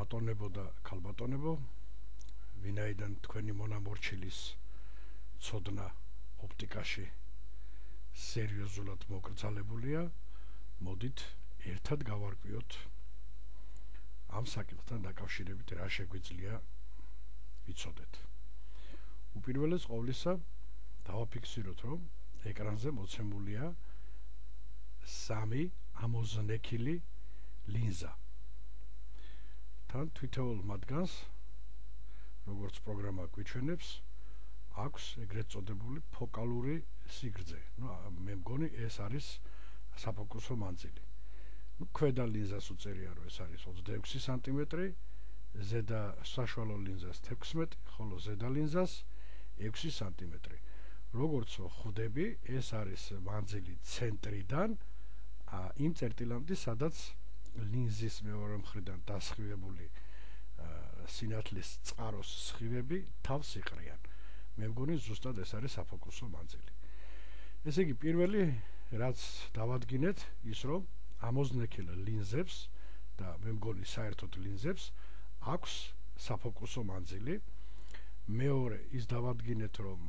ბატონებო და ქალბატონებო, ვინაიდან თქვენი მონამორჩილის ცოდნა ოპტიკაში სერიოზულად მოკრძალებულია, მოდით ერთად გავარკვიოთ ამ საკითხთან დაკავშირებით რა შეგვიძლია ვიცოდეთ. უპირველეს ყოვლისა დავაფიქსიროთ, რომ ეკრანზე მოცემულია 3 ამოზნექილი ლინზა. თან თითოეულ მათგანს, როგორც პროგრამა გვიჩვენებს, აქვს ეგრეთ წოდებული ფოკალური სიგრძე. მე მგონი ეს არის საფოკუსო მანძილი. ქვედა ლინზას უწერია, რომ ეს არის 26 სანტიმეტრი, ზედა საშუალო ლინზას 16, ხოლო ზედა ლინზას 6 სანტიმეტრი. როგორც ხვდები, ეს არის მანძილი ცენტრიდან იმ წერტილამდე, სადაც ლინზის მეორე მხრიდან დასხივებული სინათლის წყაროს სხივები თავს იყრიან. მე მგონი ზუსტად ეს არის საფოკუსო მანძილი. ესე იგი, პირველი რაც დავადგინეთ, ის რომ ამოზნექილ ლინზებს და მე მგონი საერთოდ ლინზებს აქვს საფოკუსო მანძილი. მეორე ის დავადგინეთ, რომ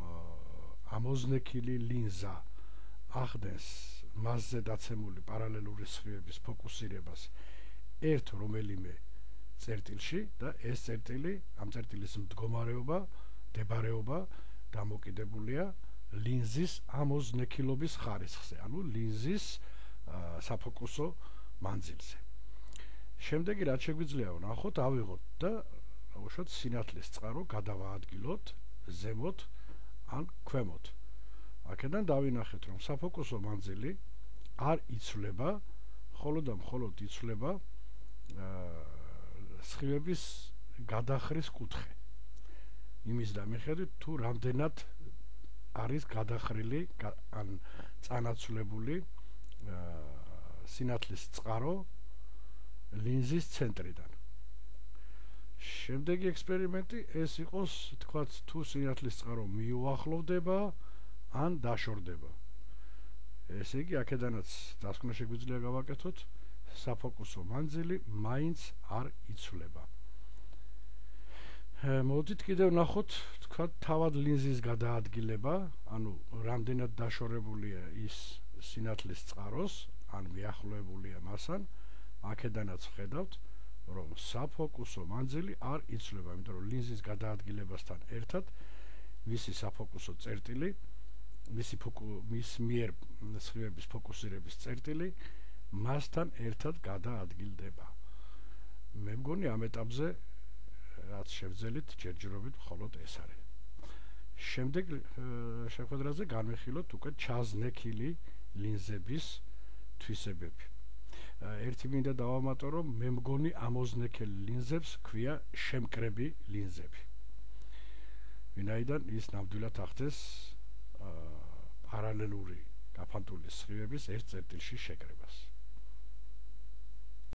ამოზნექილი ლინზა ახდენს მასზე დაცემული პარალელური სხივების ფოკუსირებას ერთ რომელიმე წერტილში და ეს წერტილი, ამ წერტილის მდგომარეობა დამოკიდებულია ლინზის ამოზნექილობის ხარისხზე, ანუ ლინზის საფოკუსო მანძილზე. შემდეგი რაც შეგვიძლია ვნახოთ, ავიღოთ და უშოთ სინათლის წყარო გადავაადგილოთ ზემოთ ან ქვემოთ. აქედან დავინახეთ, რომ საფოკუსო მანძილი არ იცვლება, მხოლოდ და მხოლოდ იცვლება სხივების გადახრის კუთხე. იმის დამიხედვით, თუ რამდენად არის გადახრილი ან წანაცვლებული სინათლის წყარო ლინზის ცენტრიდან. შემდეგი ექსპერიმენტი ეს იყოს, თქვათ, თუ სინათლის წყარო მიუახლოვდება ან დაშორდება. ესე იგი, აქედანაც დასკვნა შეგვიძლია გავაკეთოთ, საფოკუსო მანძილი მაინც არ იცვლება. მოდით კიდევ ვნახოთ, თქვათ, თავად ლინზის გადაადგილება, ანუ რამდენად დაშორებულია ის სინათლის წყაროს, ან მიახლოებულია მასთან, აქედანაც ვხედავთ, რომ საფოკუსო მანძილი არ იცვლება, იმიტომ რომ ლინზის გადაადგილებასთან ერთად მისი საფოკუსო წერტილი, მის მიერ სხივების ფოკუსირების წერტილი მასთან ერთად გადაადგილდება. მე მგონი ამ ეტაპზე რაც შევძელით, ჯერჯერობით მხოლოდ ეს არის. შემდეგ შეხვედრაზე განვიხილოთ უკვე ჩაზნექილი ლინზების თვისებები. ერთი მინდა დავამატო, რომ მე მგონი ამოზნექილ ლინზებს ქვია შემკრები ლინზები. ვინაიდან ის ნამდვილად ახდენს პარალელური გაფანტული სხივების ერთ წერტილში შეკრებას.